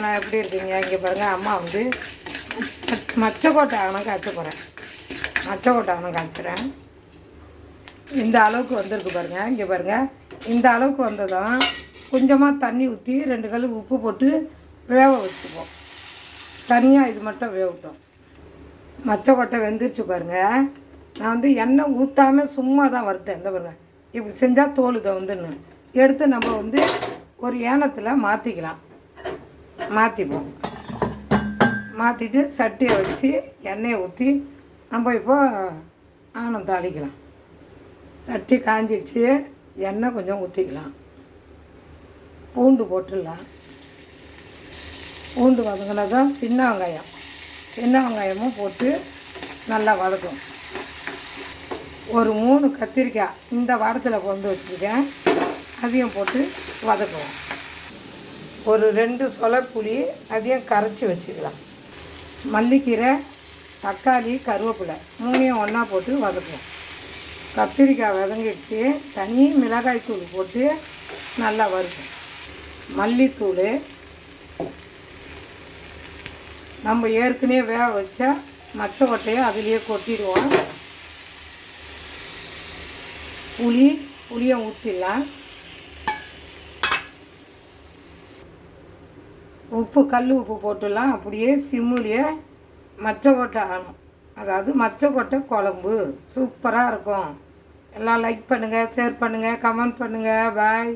நான் எப்படி இருக்கீங்க? இங்கே பாருங்கள், அம்மா வந்து மச்சக்கோட்டை ஆகணும் காய்ச்ச போகிறேன். மச்சக்கோட்டை ஆகணும் காய்ச்சிறேன். இந்த அளவுக்கு வந்திருக்கு பாருங்கள். இங்கே பாருங்கள், இந்த அளவுக்கு வந்ததும் கொஞ்சமாக தண்ணி ஊற்றி 2 கல் உப்பு போட்டு வேக வச்சுப்போம். தனியாக இது மட்டும் வேகட்டும். மச்சக்கொட்டை வெந்துருச்சு பாருங்கள். நான் வந்து எண்ணெய் ஊற்றாமல் சும்மா தான் வறுத்தேன். இந்த பாருங்கள், இப்படி செஞ்சால் தோல் இதை வந்துன்னு எடுத்து நம்ம வந்து ஒரு ஏனத்தில் மாற்றிக்கலாம். மாற்றிப்போம். மாற்றிட்டு சட்டியை வச்சு எண்ணெயை ஊற்றி நம்ம இப்போ ஆனம் தாளிக்கலாம். சட்டி காஞ்சிடுச்சு, எண்ணெய் கொஞ்சம் ஊற்றிக்கலாம். பூண்டு போட்டுடலாம். பூண்டு வதங்கினா தான் சின்ன வெங்காயமும் போட்டு நல்லா வதக்கும். ஒரு 3 கத்திரிக்காய் இந்த வாரத்தில் கொண்டு வச்சுருக்கேன், அதையும் போட்டு வதக்குவோம். ஒரு 2 சொலை புளி அதையும் கரைச்சி வச்சுக்கலாம். மல்லிக்கீரை, தக்காளி, கருவேப்பிலை 3ஐயும் ஒன்றா போட்டு வதக்குவோம். கத்திரிக்காய் வதங்கிடுச்சு, தனி மிளகாய் தூள் போட்டு நல்லா வறுக்கும். மல்லித்தூள், நம்ம ஏற்கனவே வேக வச்ச மச்சக்கொட்டையை அதுலேயே கொட்டிடுவோம். புளியை ஊற்றிடலாம். கல் உப்பு போட்டுடலாம். அப்படியே சிம்முலேயே மச்சக்கொட்டை ஆகணும். அதாவது மச்சக்கொட்டை குழம்பு சூப்பராக இருக்கும். எல்லாம் லைக் பண்ணுங்கள், ஷேர் பண்ணுங்கள், கமெண்ட் பண்ணுங்கள். பாய்.